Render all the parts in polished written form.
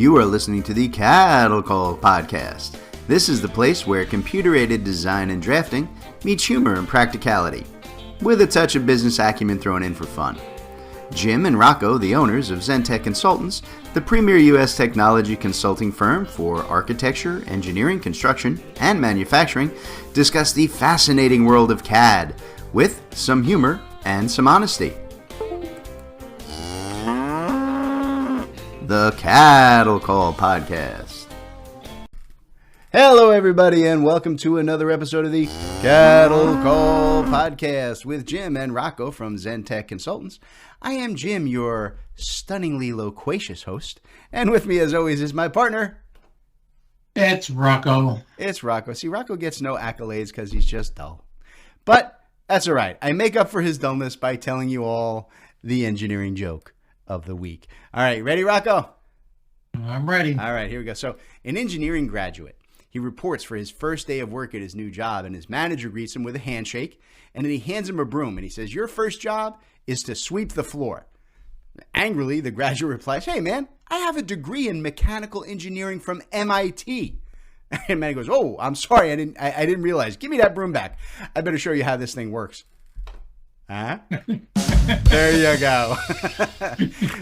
You are listening to the Cattle Call Podcast. This is the place where computer-aided design and drafting meets humor and practicality, with a touch of business acumen thrown in for fun. Jim and Rocco, the owners of Zentech Consultants, the premier U.S. technology consulting firm for architecture, engineering, construction, and manufacturing, discuss the fascinating world of CAD with some humor and some honesty. The Cattle Call Podcast. Hello, everybody, and welcome to another episode of the Cattle Call Podcast with Jim and Rocco from Zentech Consultants. I am Jim, your stunningly loquacious host, and with me, as always, is my partner. It's Rocco. It's Rocco. See, Rocco gets no accolades because he's just dull. But that's all right. I make up for his dullness by telling you all the engineering joke of the week. All right, ready, Rocco? I'm ready. All right, here we go. So, an engineering graduate. He reports for his first day of work at his new job, and his manager greets him with a handshake, and then he hands him a broom, and he says, "Your first job is to sweep the floor." Angrily, the graduate replies, "Hey, man, I have a degree in mechanical engineering from MIT. And the man goes, "Oh, I'm sorry, I didn't realize. Give me that broom back. I better show you how this thing works." Huh? There you go.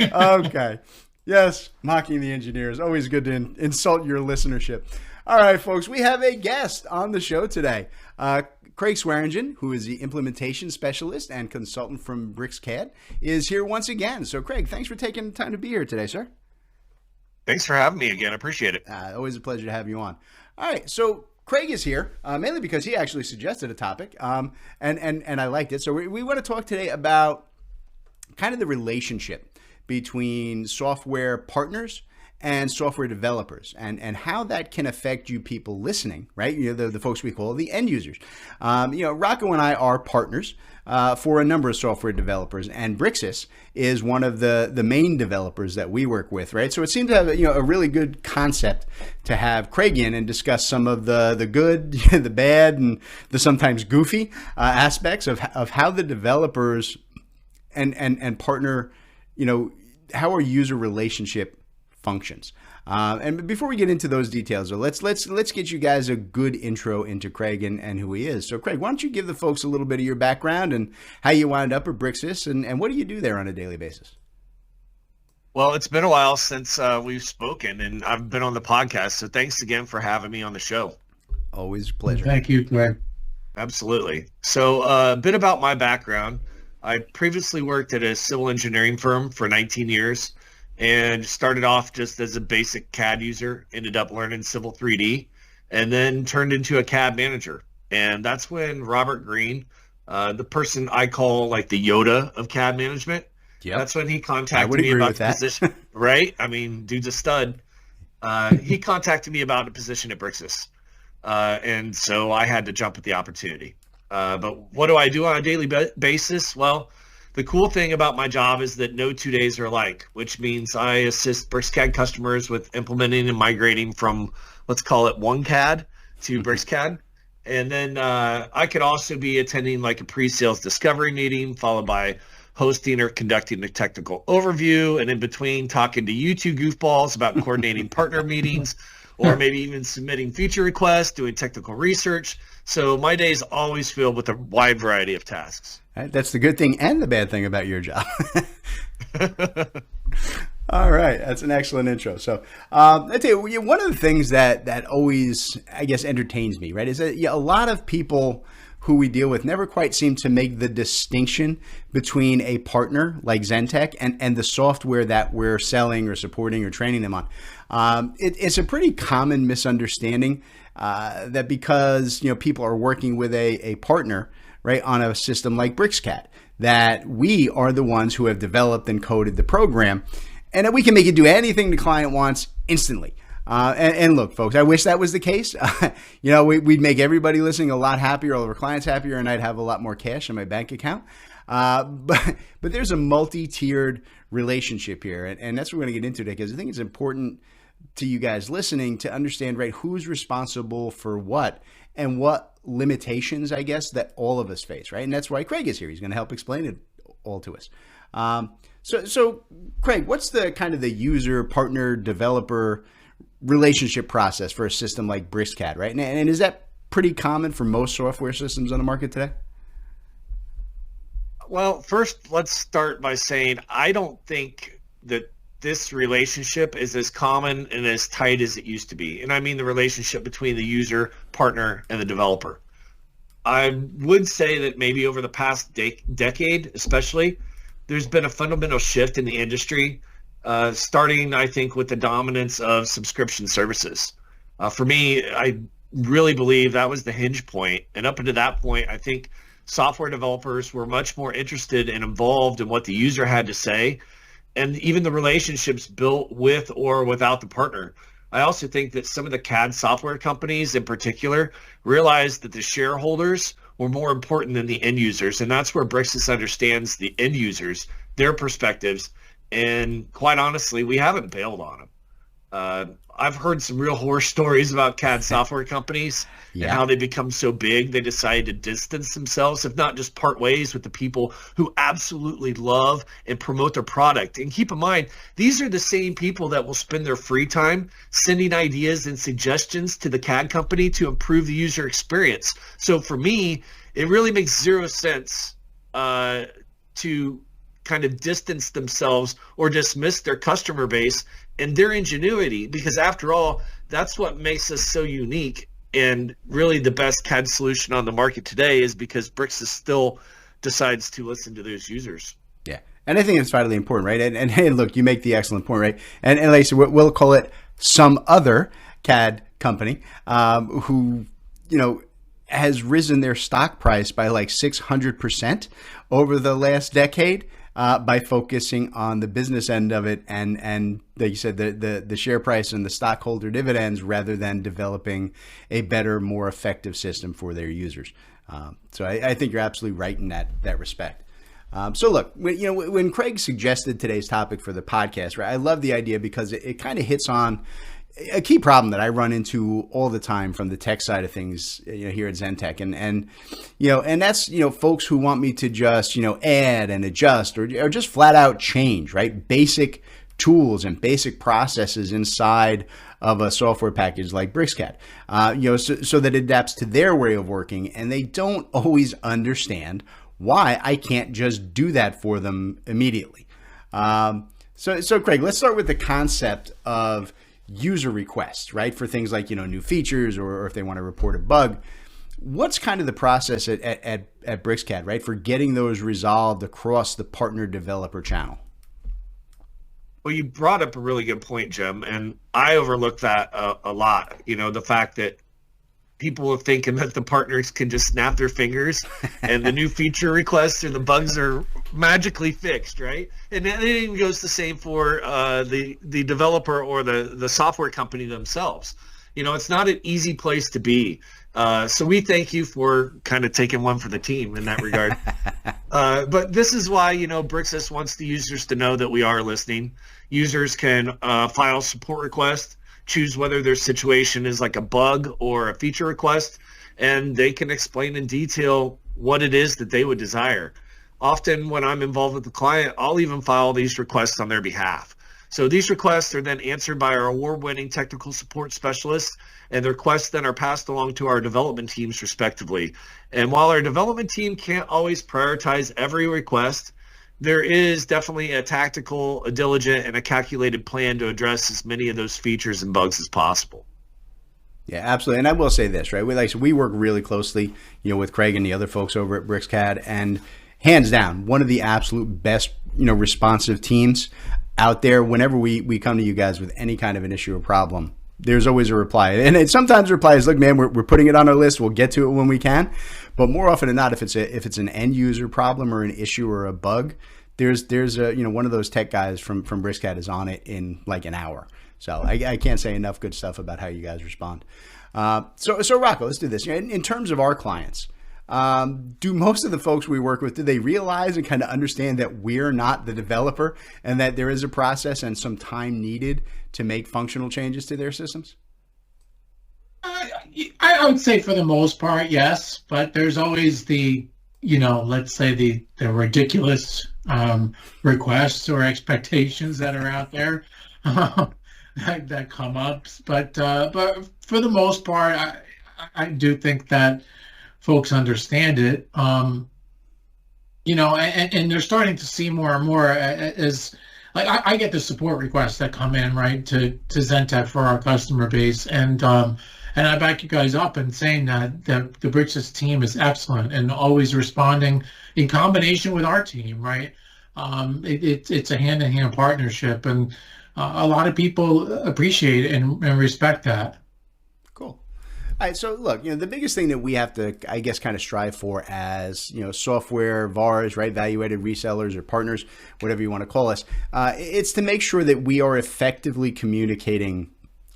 Okay. Yes, mocking the engineers. Always good to insult your listenership. All right, folks, we have a guest on the show today. Craig Swearingen, who is the implementation specialist and consultant from Bricsys, is here once again. So, Craig, thanks for taking the time to be here today, sir. Thanks for having me again. I appreciate it. Always a pleasure to have you on. All right, so Craig is here mainly because he actually suggested a topic, and I liked it. So we want to talk today about kind of the relationship between software partners and software developers, and how that can affect you people listening, right? You know, the folks we call the end users. Rocco and I are partners for a number of software developers, and Bricsys is one of the main developers that we work with, right? So it seemed to have a really good concept to have Craig in and discuss some of the good, the bad, and the sometimes goofy aspects of how the developers and partner, how our user relationship functions. And before we get into those details, let's get you guys a good intro into Craig and who he is. So, Craig, why don't you give the folks a little bit of your background and how you wound up at Bricsys, and what do you do there on a daily basis? Well, it's been a while since we've spoken, and I've been on the podcast, so thanks again for having me on the show. Always a pleasure. Thank you, Craig. Absolutely. So a bit about my background. I previously worked at a civil engineering firm for 19 years. And started off just as a basic CAD user, ended up learning Civil 3D, and then turned into a CAD manager. And that's when Robert Green, the person I call like the Yoda of CAD management, that's when he contacted me about the position. Right? I mean, dude's a stud. He contacted me about a position at Bricsys. And so I had to jump at the opportunity. But what do I do on a daily basis? Well, the cool thing about my job is that no 2 days are alike, which means I assist Bricsys customers with implementing and migrating from, let's call it one CAD to Bricsys. And then I could also be attending like a pre-sales discovery meeting, followed by hosting or conducting a technical overview, and in between talking to you two goofballs about coordinating partner meetings, or maybe even submitting feature requests, doing technical research. So my day's always filled with a wide variety of tasks. That's the good thing and the bad thing about your job. All right. That's an excellent intro. So I tell you, one of the things that always, I guess, entertains me, right, is that a lot of people who we deal with never quite seem to make the distinction between a partner like Zentech and the software that we're selling or supporting or training them on. It's a pretty common misunderstanding that because people are working with a partner, right, on a system like Bricsys, that we are the ones who have developed and coded the program, and that we can make it do anything the client wants instantly. And look, folks, I wish that was the case. We'd make everybody listening a lot happier, all of our clients happier, and I'd have a lot more cash in my bank account. But there's a multi-tiered relationship here, and that's what we're going to get into today, because I think it's important to you guys listening to understand, right, who's responsible for what and what limitations, I guess, that all of us face, right? And that's why Craig is here. He's going to help explain it all to us. So Craig, what's the kind of the user, partner, developer relationship process for a system like Bricsys, right? And is that pretty common for most software systems on the market today? Well, first, let's start by saying I don't think that this relationship is as common and as tight as it used to be. And I mean the relationship between the user, partner, and the developer. I would say that maybe over the past decade, especially, there's been a fundamental shift in the industry, starting, I think, with the dominance of subscription services. For me, I really believe that was the hinge point. And up until that point, I think software developers were much more interested and involved in what the user had to say, and even the relationships built with or without the partner. I also think that some of the CAD software companies in particular realized that the shareholders were more important than the end users. And that's where Bricsys understands the end users, their perspectives. And quite honestly, we haven't bailed on them. I've heard some real horror stories about CAD software companies and how they become so big, they decide to distance themselves, if not just part ways with the people who absolutely love and promote their product. And keep in mind, these are the same people that will spend their free time sending ideas and suggestions to the CAD company to improve the user experience. So for me, it really makes zero sense to kind of distance themselves or dismiss their customer base and their ingenuity, because after all, that's what makes us so unique. And really the best CAD solution on the market today is because Bricsys still decides to listen to those users. Yeah. And I think it's vitally important, right? And hey, look, you make the excellent point, right? And like I said, we'll call it some other CAD company who, has risen their stock price by like 600% over the last decade. By focusing on the business end of it and like you said, the share price and the stockholder dividends rather than developing a better, more effective system for their users. So I think you're absolutely right in that respect. So look, when Craig suggested today's topic for the podcast, right, I love the idea because it kind of hits on a key problem that I run into all the time from the tech side of things, here at Zentech, and that's folks who want me to just add and adjust or just flat out change, right? Basic tools and basic processes inside of a software package like Bricsys, so that it adapts to their way of working, and they don't always understand why I can't just do that for them immediately. So Craig, let's start with the concept of user requests, right? For things like, new features or if they want to report a bug. What's kind of the process at Bricsys, right? For getting those resolved across the partner developer channel? Well, you brought up a really good point, Jim, and I overlook that a lot. The fact that people are thinking that the partners can just snap their fingers and the new feature requests or the bugs are magically fixed, right? And it even goes the same for the developer or the software company themselves. It's not an easy place to be. So we thank you for kind of taking one for the team in that regard. But this is why, Bricsys wants the users to know that we are listening. Users can file support requests, choose whether their situation is like a bug or a feature request, and they can explain in detail what it is that they would desire. Often when I'm involved with the client, I'll even file these requests on their behalf. So these requests are then answered by our award-winning technical support specialists, and the requests then are passed along to our development teams respectively. And while our development team can't always prioritize every request, there is definitely a tactical, a diligent, and a calculated plan to address as many of those features and bugs as possible. Yeah, absolutely. And I will say this, right? We work really closely, with Craig and the other folks over at Bricsys, and hands down, one of the absolute best, responsive teams out there. Whenever we come to you guys with any kind of an issue or problem, there's always a reply. And sometimes the reply is, look, man, we're putting it on our list. We'll get to it when we can. But more often than not, if it's an end user problem or an issue or a bug, there's a one of those tech guys from Bricsys is on it in like an hour. So I can't say enough good stuff about how you guys respond. So Rocco, let's do this. In terms of our clients, do most of the folks we work with, do they realize and kind of understand that we're not the developer and that there is a process and some time needed to make functional changes to their systems? I would say for the most part, yes, but there's always the let's say the ridiculous requests or expectations that are out there that come up. But for the most part, I do think that folks understand it. And they're starting to see more and more as like I get the support requests that come in right to Zentech for our customer base, and I back you guys up in saying that the Bricsys team is excellent and always responding in combination with our team, right? It's a hand-in-hand partnership, and a lot of people appreciate it and respect that. Cool. All right, so look, the biggest thing that we have to, I guess, kind of strive for as, software VARs, right, value-added resellers or partners, whatever you want to call us, it's to make sure that we are effectively communicating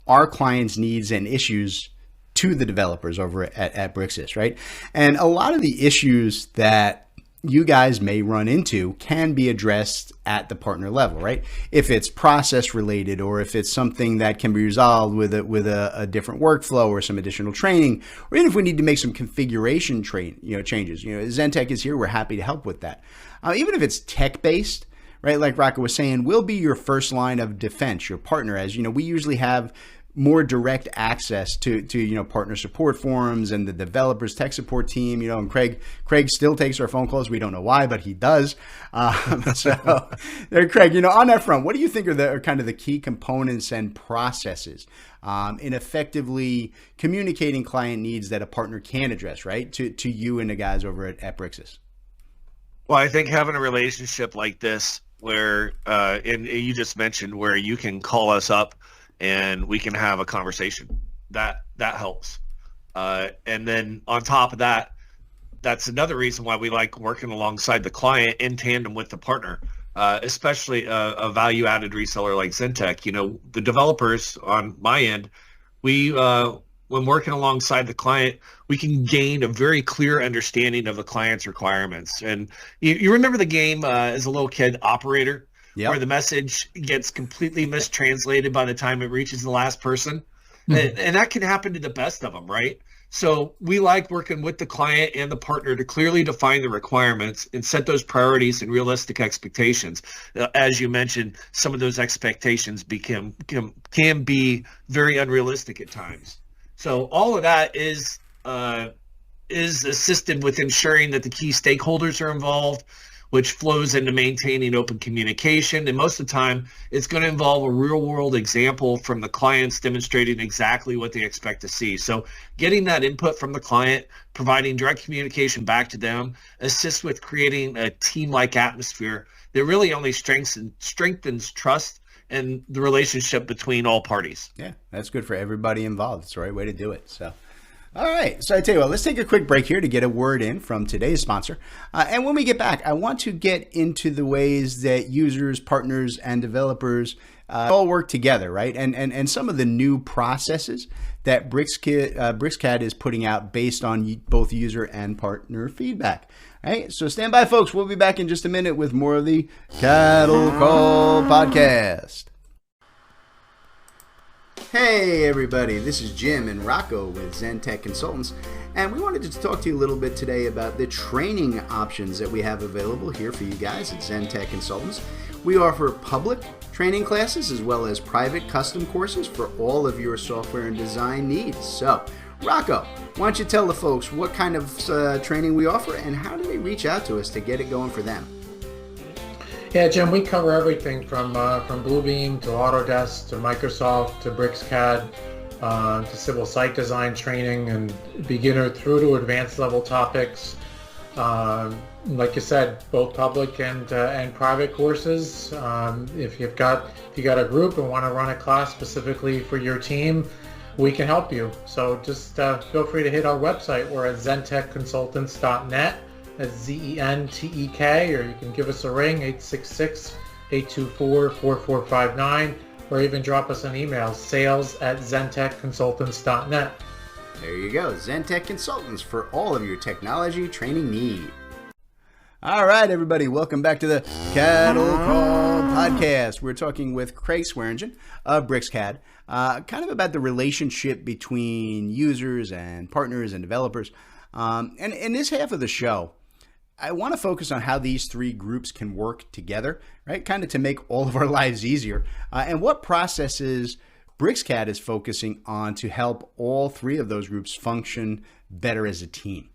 our clients' needs and issues to the developers over at Bricsys, right? And a lot of the issues that you guys may run into can be addressed at the partner level, right? If it's process related, or if it's something that can be resolved with a different workflow or some additional training, or even if we need to make some configuration changes. Zentech is here. We're happy to help with that. Even if it's tech based, right? Like Rocco was saying, we'll be your first line of defense, your partner. As we usually have more direct access to partner support forums and the developers tech support team, and Craig still takes our phone calls. We don't know why, but he does. So there, Craig, on that front, what do you think are kind of the key components and processes in effectively communicating client needs that a partner can address, right? To you and the guys over at Bricsys? Well, I think having a relationship like this where, and you just mentioned where you can call us up and we can have a conversation, that helps. And then on top of that, that's another reason why we like working alongside the client in tandem with the partner, especially a value-added reseller like Zentech. The developers on my end, we when working alongside the client, we can gain a very clear understanding of the client's requirements. And you remember the game as a little kid, Operator? Yep. Where the message gets completely mistranslated by the time it reaches the last person. Mm-hmm. And that can happen to the best of them, right? So we like working with the client and the partner to clearly define the requirements and set those priorities and realistic expectations. As you mentioned, some of those expectations can be very unrealistic at times. So all of that is assisted with ensuring that the key stakeholders are involved, which flows into maintaining open communication. And most of the time, it's going to involve a real-world example from the clients demonstrating exactly what they expect to see. So getting that input from the client, providing direct communication back to them, assists with creating a team-like atmosphere that really only strengthens trust and the relationship between all parties. Yeah, that's good for everybody involved. It's the right way to do it. So. All right, so I tell you what, let's take a quick break here to get a word in from today's sponsor. And when we get back, I want to get into the ways that users, partners, and developers all work together, right? And some of the new processes that Bricsys is putting out based on both user and partner feedback. All right, so stand by, folks. We'll be back in just a minute with more of the Cattle Call Podcast. Hey everybody, this is Jim and Rocco with Zentech Consultants, and we wanted to talk to you a little bit today about the training options that we have available here for you guys at Zentech Consultants. We offer public training classes as well as private custom courses for all of your software and design needs. So, Rocco, why don't you tell the folks what kind of training we offer and how do they reach out to us to get it going for them? Yeah, Jim, we cover everything from Bluebeam to Autodesk to Microsoft to Bricsys, to civil site design training and beginner through to advanced level topics. Like you said, both public and private courses. If you got a group and want to run a class specifically for your team, we can help you. So just feel free to hit our website. We're at zentechconsultants.net. That's Zentek, or you can give us a ring, 866-824-4459, or even drop us an email, sales@zentechconsultants.net. There you go, Zentech Consultants for all of your technology training need. All right, everybody, welcome back to the Cattle Call Podcast. We're talking with Craig Swearingen of Bricsys, kind of about the relationship between users and partners and developers. And in this half of the show, I want to focus on how these three groups can work together, right? Kind of to make all of our lives easier. And what processes BricsCAD is focusing on to help all three of those groups function better as a team.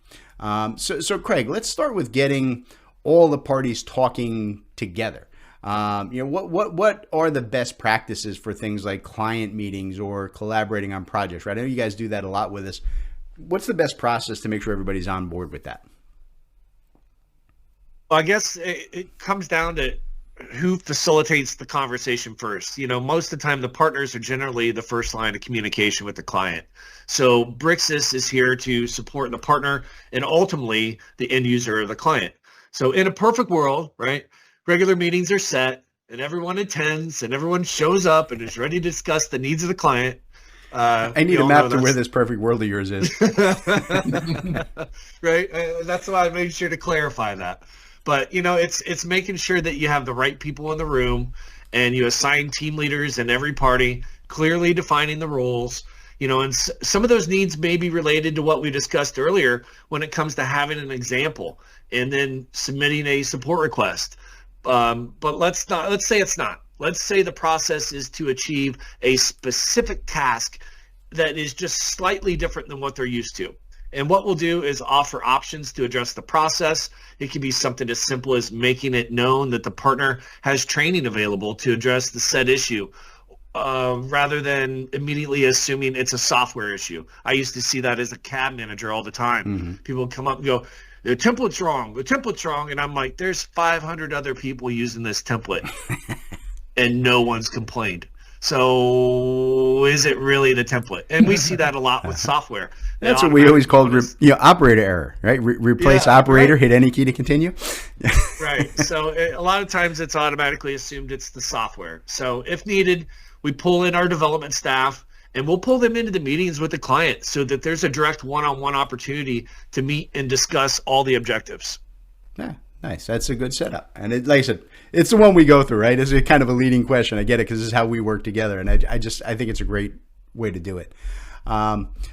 So Craig, let's start with getting all the parties talking together. What are the best practices for things like client meetings or collaborating on projects, right? I know you guys do that a lot with us. What's the best process to make sure everybody's on board with that? Well, I guess it comes down to who facilitates the conversation first. Most of the time the partners are generally the first line of communication with the client. So Bricsys is here to support the partner and ultimately the end user or the client. So in a perfect world, right, regular meetings are set and everyone attends and everyone shows up and is ready to discuss the needs of the client. I need a map to where this perfect world of yours is. Right. That's why I made sure to clarify that. But, it's making sure that you have the right people in the room and you assign team leaders in every party, clearly defining the roles, and some of those needs may be related to what we discussed earlier when it comes to having an example and then submitting a support request. But let's say it's not. Let's say the process is to achieve a specific task that is just slightly different than what they're used to. And what we'll do is offer options to address the process. It can be something as simple as making it known that the partner has training available to address the said issue, rather than immediately assuming it's a software issue. I used to see that as a CAD manager all the time. Mm-hmm. People would come up and go, the template's wrong. And I'm like, there's 500 other people using this template and no one's complained. So is it really the template? And we see that a lot with software. That's what we always called operator error, right? Replace operator, right. Hit any key to continue. Right. So a lot of times it's automatically assumed it's the software. So if needed, we pull in our development staff and we'll pull them into the meetings with the client so that there's a direct one-on-one opportunity to meet and discuss all the objectives. Yeah. Nice. That's a good setup. And like I said, it's the one we go through, right? It's a kind of a leading question. I get it because this is how we work together. And I think it's a great way to do it.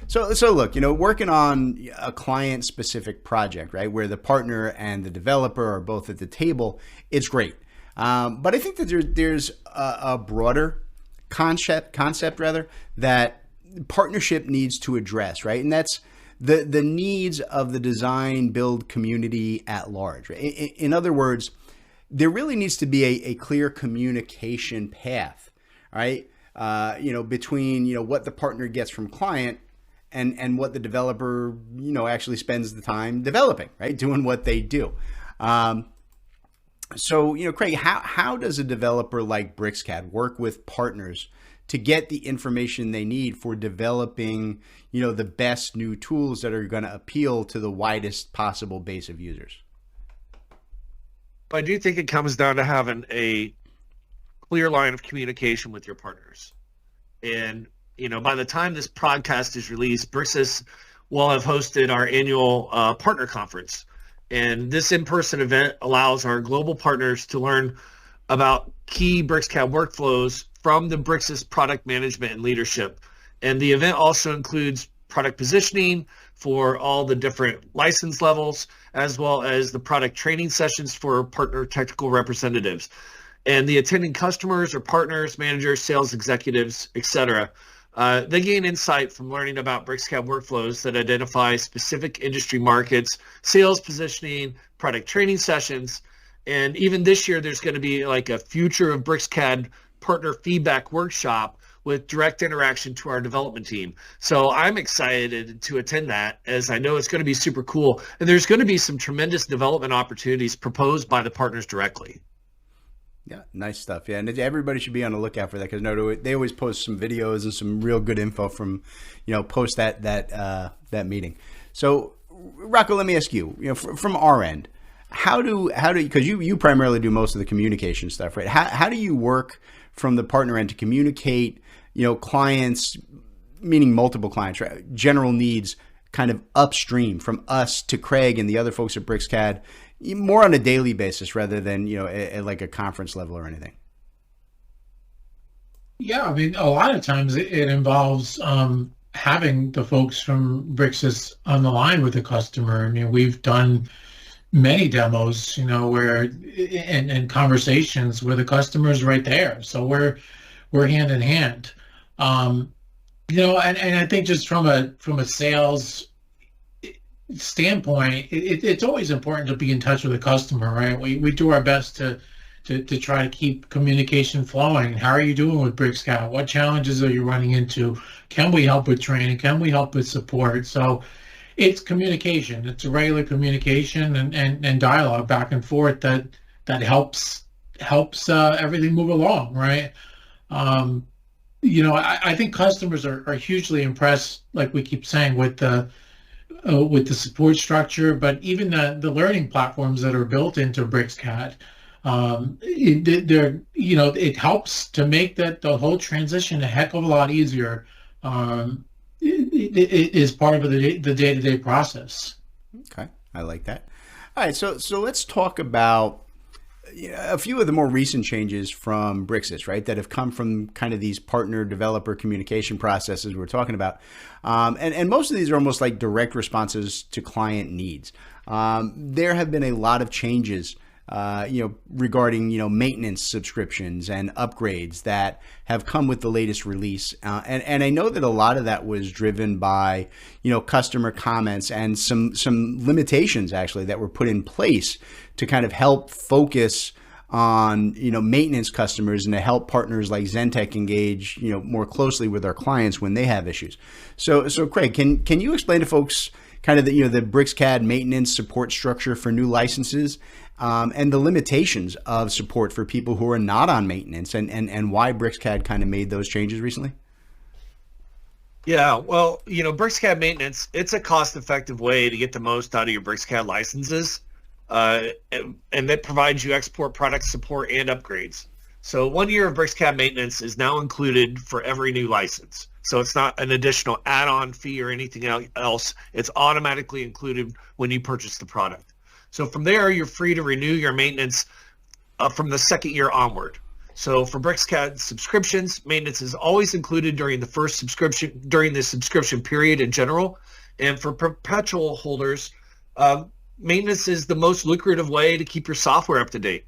So look, working on a client specific project, right, where the partner and the developer are both at the table, it's great. But I think that there's a broader concept rather that partnership needs to address, right? And that's the needs of the design build community at large. Right? In other words, there really needs to be a clear communication path, right? Between, what the partner gets from client and what the developer, actually spends the time developing, right? Doing what they do. So, Craig, how does a developer like BricsCAD work with partners to get the information they need for developing, the best new tools that are going to appeal to the widest possible base of users? I do think it comes down to having a clear line of communication with your partners. And, by the time this podcast is released, Bricsys will have hosted our annual partner conference. And this in-person event allows our global partners to learn about key BricsCAD workflows from the Bricsys product management and leadership. And the event also includes product positioning for all the different license levels, as well as the product training sessions for partner technical representatives. And the attending customers or partners, managers, sales executives, etc. They gain insight from learning about BricsCAD workflows that identify specific industry markets, sales positioning, product training sessions. And even this year, there's going to be like a Future of BricsCAD partner feedback workshop with direct interaction to our development team. So I'm excited to attend that, as I know it's going to be super cool. And there's going to be some tremendous development opportunities proposed by the partners directly. Yeah, nice stuff. Yeah, and everybody should be on the lookout for that, because they always post some videos and some real good info from, post that meeting. So, Rocco, let me ask you, from our end, how do because you primarily do most of the communication stuff, right? How do you work from the partner end to communicate, clients, meaning multiple clients, right? General needs kind of upstream from us to Craig and the other folks at BricsCAD, more on a daily basis rather than, at like a conference level or anything? Yeah, I mean, a lot of times it involves having the folks from Bricsys on the line with the customer. I mean, we've done many demos, where and conversations where the customer's right there. So we're hand in hand. And I think just from a sales standpoint, it's always important to be in touch with the customer, right? We do our best to try to keep communication flowing. How are you doing with Bricsys? What challenges are you running into? Can we help with training? Can we help with support? So it's communication. It's a regular communication and dialogue back and forth that helps everything move along, right? I think customers are hugely impressed, like we keep saying, with the support structure, but even the learning platforms that are built into Bricsys. It helps to make the whole transition a heck of a lot easier. It is part of the day-to-day process. Okay, I like that. All right, so let's talk about a few of the more recent changes from Bricsys, right, that have come from kind of these partner developer communication processes we're talking about. And most of these are almost like direct responses to client needs. There have been a lot of changes regarding, maintenance subscriptions and upgrades that have come with the latest release. And I know that a lot of that was driven by, customer comments and some limitations actually that were put in place to kind of help focus on, maintenance customers and to help partners like Zentek engage, more closely with our clients when they have issues. So Craig, can you explain to folks kind of the Bricsys maintenance support structure for new licenses, and the limitations of support for people who are not on maintenance, and why Bricsys kind of made those changes recently? Yeah, well, Bricsys maintenance, it's a cost-effective way to get the most out of your Bricsys licenses, and that provides you export product support and upgrades. So 1 year of Bricsys maintenance is now included for every new license. So it's not an additional add-on fee or anything else. It's automatically included when you purchase the product. So from there, you're free to renew your maintenance from the second year onward. So for Bricsys subscriptions, maintenance is always included during the subscription period in general. And for perpetual holders, maintenance is the most lucrative way to keep your software up to date.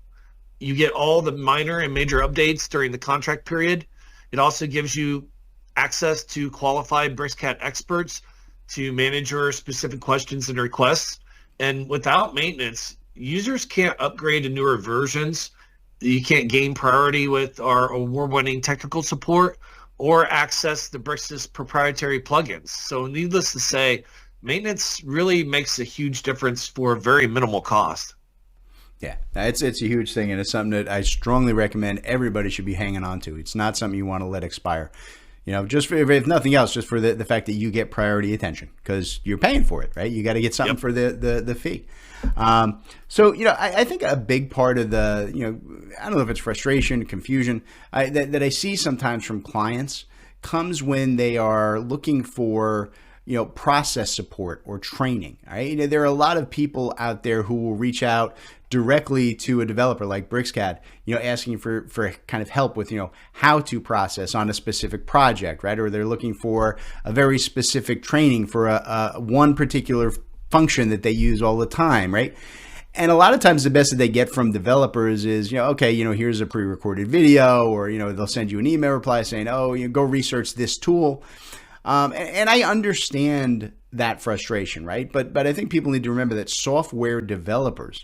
You get all the minor and major updates during the contract period. It also gives you access to qualified Bricsys experts to manage your specific questions and requests. And without maintenance, users can't upgrade to newer versions. You can't gain priority with our award-winning technical support or access the Bricsys proprietary plugins. So needless to say, maintenance really makes a huge difference for very minimal cost. Yeah, it's a huge thing, and it's something that I strongly recommend everybody should be hanging on to. It's not something you want to let expire. Just for, if nothing else, just for the fact that you get priority attention because you're paying for it, right? You got to get something for the fee. I think a big part of the, I don't know if it's frustration, confusion that I see sometimes from clients comes when they are looking for, process support or training. Right? There are a lot of people out there who will reach out directly to a developer like Bricsys, asking for kind of help with, how to process on a specific project, right? Or they're looking for a very specific training for a one particular function that they use all the time, right? And a lot of times the best that they get from developers is, here's a pre-recorded video, or, they'll send you an email reply saying, go research this tool. And I understand that frustration, right? But I think people need to remember that software developers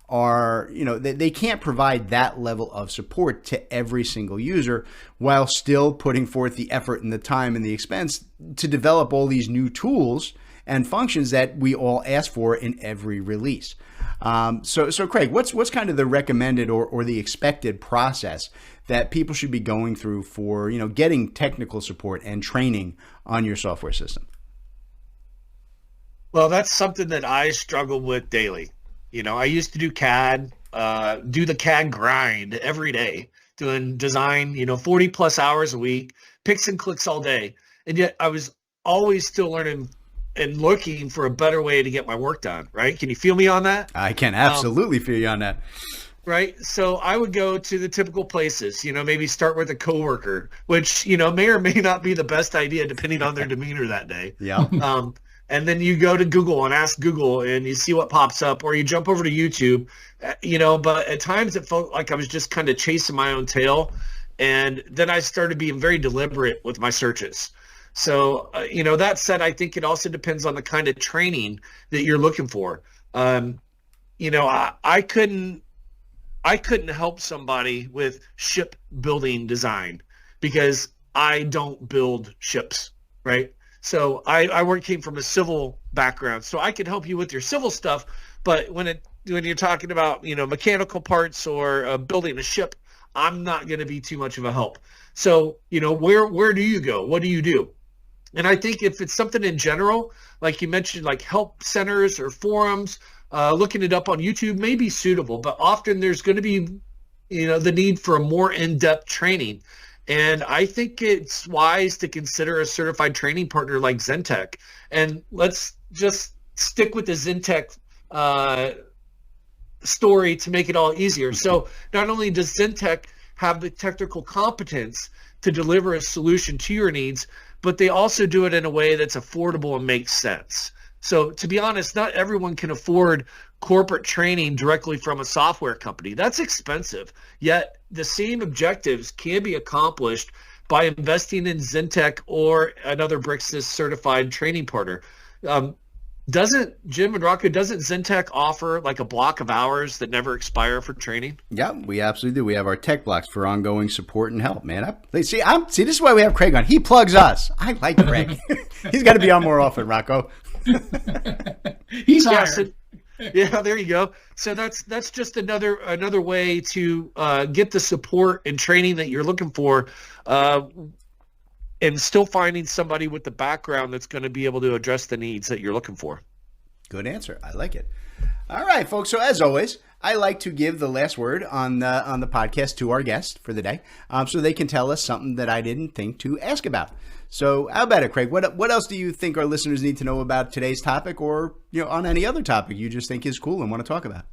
are, they can't provide that level of support to every single user while still putting forth the effort and the time and the expense to develop all these new tools and functions that we all ask for in every release. So Craig, what's kind of the recommended or the expected process that people should be going through for, getting technical support and training on your software system? Well, that's something that I struggle with daily. I used to do CAD, do the CAD grind every day, doing design, 40 plus hours a week, picks and clicks all day. And yet I was always still learning and looking for a better way to get my work done, right? Can you feel me on that? I can absolutely feel you on that. Right. So I would go to the typical places, maybe start with a coworker, which, may or may not be the best idea depending on their demeanor that day. Yeah. and then you go to Google and ask Google and you see what pops up, or you jump over to YouTube, but at times it felt like I was just kind of chasing my own tail. And then I started being very deliberate with my searches. So, that said, I think it also depends on the kind of training that you're looking for. I couldn't help somebody with ship building design because I don't build ships, right? So I came from a civil background, so I could help you with your civil stuff. But when you're talking about, mechanical parts or building a ship, I'm not going to be too much of a help. So, where do you go? What do you do? And I think if it's something in general, like you mentioned, like help centers or forums, looking it up on YouTube may be suitable, but often there's going to be, the need for a more in-depth training. And I think it's wise to consider a certified training partner like Zentech. And let's just stick with the Zentech story to make it all easier. So not only does Zentech have the technical competence to deliver a solution to your needs, but they also do it in a way that's affordable and makes sense. So to be honest, not everyone can afford corporate training directly from a software company. That's expensive. Yet the same objectives can be accomplished by investing in Zentech or another Bricsys certified training partner. Doesn't Zentech offer like a block of hours that never expire for training? Yeah, we absolutely do. We have our tech blocks for ongoing support and help, man. See, this is why we have Craig on. He plugs us. I like Craig. He's got to be on more often, Rocco. He's hired. Yeah, there you go. So that's just another way to get the support and training that you're looking for, and still finding somebody with the background that's going to be able to address the needs that you're looking for. Good answer. I like it. All right, folks. So as always, I like to give the last word on the podcast to our guest for the day, so they can tell us something that I didn't think to ask about. So how about it, Craig? What else do you think our listeners need to know about today's topic, or on any other topic you just think is cool and want to talk about?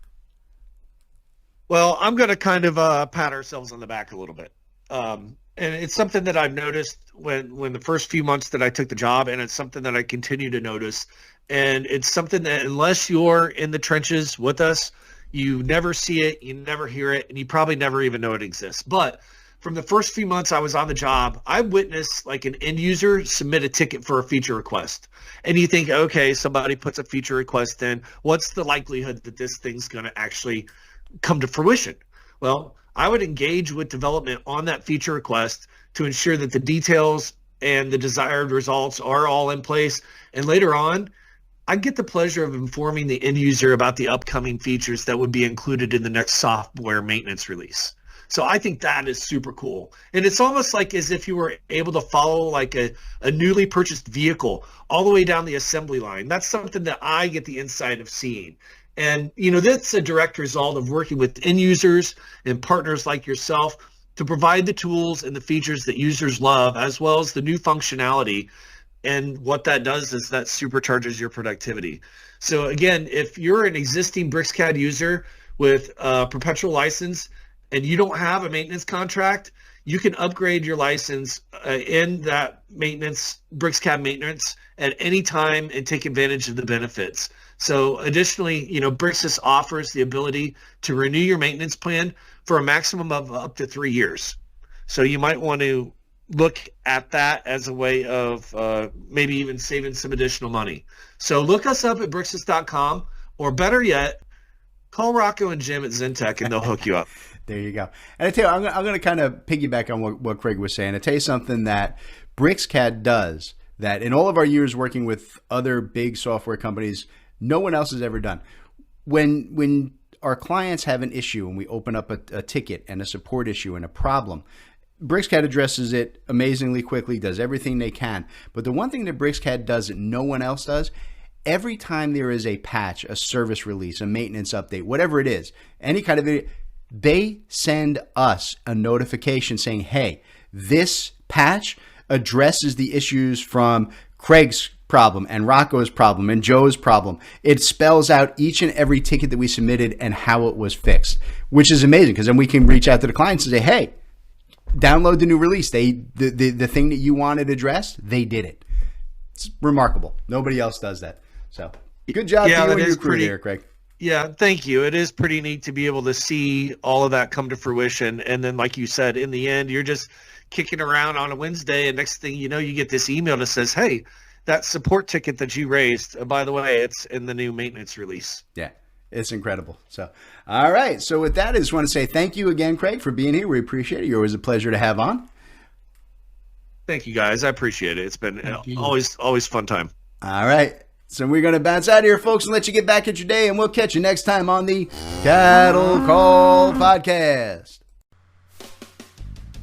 Well, I'm going to kind of pat ourselves on the back a little bit. And it's something that I've noticed when the first few months that I took the job, and it's something that I continue to notice. And it's something that unless you're in the trenches with us, you never see it, you never hear it, and you probably never even know it exists. But from the first few months I was on the job, I witnessed like an end user submit a ticket for a feature request. And you think, okay, somebody puts a feature request in. What's the likelihood that this thing's going to actually come to fruition? Well, I would engage with development on that feature request to ensure that the details and the desired results are all in place. And later on, I get the pleasure of informing the end user about the upcoming features that would be included in the next software maintenance release. So I think that is super cool. And it's almost like as if you were able to follow like a newly purchased vehicle all the way down the assembly line. That's something that I get the insight of seeing. And, that's a direct result of working with end users and partners like yourself to provide the tools and the features that users love, as well as the new functionality. And what that does is that supercharges your productivity. So again, if you're an existing BricsCAD user with a perpetual license and you don't have a maintenance contract, you can upgrade your license in that maintenance, BricsCAD maintenance, at any time and take advantage of the benefits. So additionally, Bricsys offers the ability to renew your maintenance plan for a maximum of up to 3 years. So you might want to look at that as a way of maybe even saving some additional money. So look us up at Bricsys.com, or better yet, call Rocco and Jim at Zentech and they'll hook you up. There you go. And I tell you, I'm going to kind of piggyback on what Craig was saying. I tell you something that BricsCAD does that in all of our years working with other big software companies, no one else has ever done. When our clients have an issue and we open up a ticket and a support issue and a problem, BricsCAD addresses it amazingly quickly, does everything they can. But the one thing that BricsCAD does that no one else does, every time there is a patch, a service release, a maintenance update, whatever it is, any kind of they send us a notification saying, hey, this patch addresses the issues from Craig's problem and Rocco's problem and Joe's problem. It spells out each and every ticket that we submitted and how it was fixed, which is amazing because then we can reach out to the clients and say, hey, download the new release. The thing that you wanted addressed, they did it. It's remarkable. Nobody else does that. So good job to you and your crew there, Craig. Yeah, thank you. It is pretty neat to be able to see all of that come to fruition. And then, like you said, in the end, you're just kicking around on a Wednesday, and next thing you know, you get this email that says, hey, that support ticket that you raised, by the way, it's in the new maintenance release. Yeah, it's incredible. So, all right. So with that, I just want to say thank you again, Craig, for being here. We appreciate it. You're always a pleasure to have on. Thank you, guys. I appreciate it. It's been always fun time. All right. So we're going to bounce out of here, folks, and let you get back at your day, and we'll catch you next time on the Cattle Call Podcast.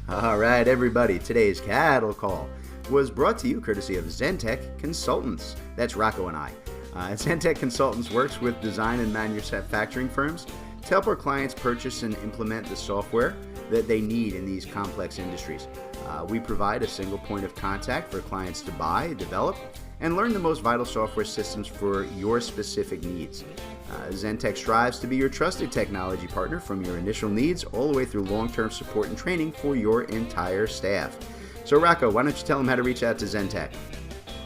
All right, everybody. Today's Cattle Call was brought to you courtesy of Zentech Consultants. That's Rocco and I. Zentech Consultants works with design and manufacturing firms to help our clients purchase and implement the software that they need in these complex industries. We provide a single point of contact for clients to buy, develop, and learn the most vital software systems for your specific needs. Zentech strives to be your trusted technology partner from your initial needs all the way through long-term support and training for your entire staff. So Rocco, why don't you tell them how to reach out to Zentech?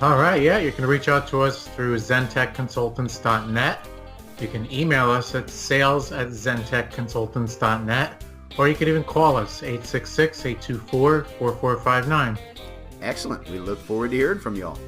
All right, yeah, you can reach out to us through zentechconsultants.net. You can email us at sales@zentechconsultants.net, or you can even call us 866-824-4459. Excellent. We look forward to hearing from y'all.